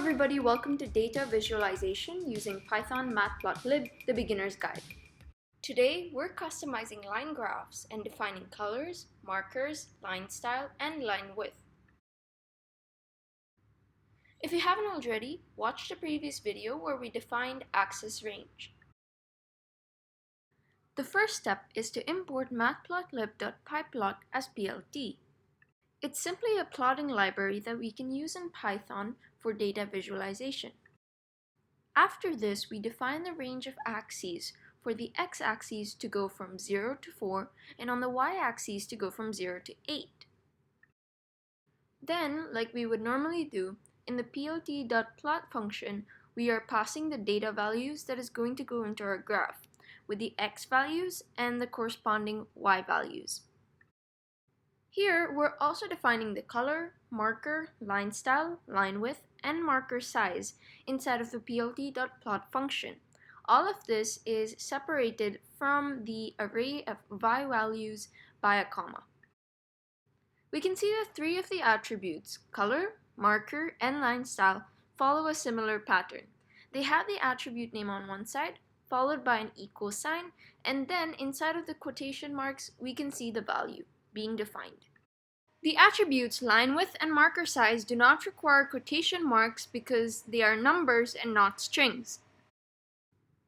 everybody, welcome to data visualization using Python matplotlib, the beginner's guide. Today, we're customizing line graphs and defining colors, markers, line style, and line width. If you haven't already, watch the previous video where we defined axis range. The first step is to import matplotlib.pyplot as plt. It's simply a plotting library that we can use in Python for data visualization. After this, we define the range of axes for the x-axis to go from 0 to 4 and on the y-axis to go from 0 to 8. Then, like we would normally do, in the plt.plot function, we are passing the data values that is going to go into our graph with the x values and the corresponding y values. Here, we're also defining the color, marker, line style, line width, and marker size inside of the plt.plot function. All of this is separated from the array of y values by a comma. We can see that three of the attributes, color, marker, and line style, follow a similar pattern. They have the attribute name on one side, followed by an equal sign, and then inside of the quotation marks, we can see the value being defined. The attributes line width and marker size do not require quotation marks because they are numbers and not strings.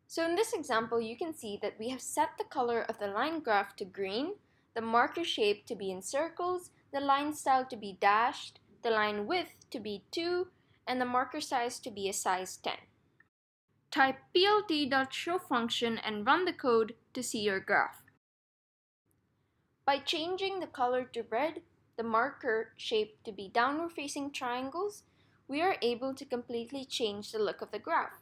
So in this example, you can see that we have set the color of the line graph to green, the marker shape to be in circles, the line style to be dashed, the line width to be 2, and the marker size to be a size 10. Type plt.show function and run the code to see your graph. By changing the color to red, the marker shape to be downward facing triangles, we are able to completely change the look of the graph.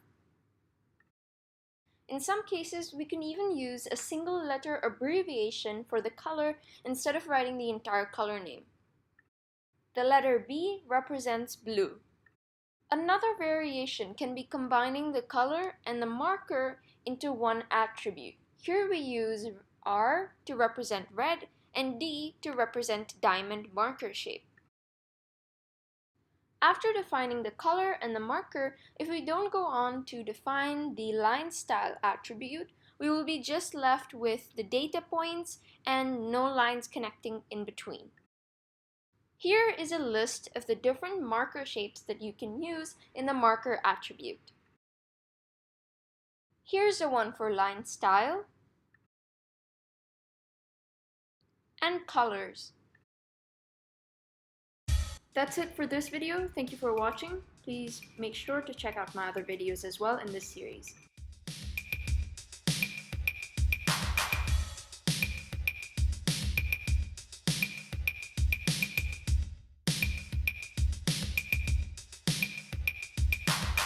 In some cases, we can even use a single letter abbreviation for the color instead of writing the entire color name. The letter B represents blue. Another variation can be combining the color and the marker into one attribute. Here we use R to represent red and D to represent diamond marker shape. After defining the color and the marker, if we don't go on to define the line style attribute, we will be just left with the data points and no lines connecting in between. Here is a list of the different marker shapes that you can use in the marker attribute. Here's the one for line style and colors. That's it for this video. Thank you for watching. Please make sure to check out my other videos as well in this series.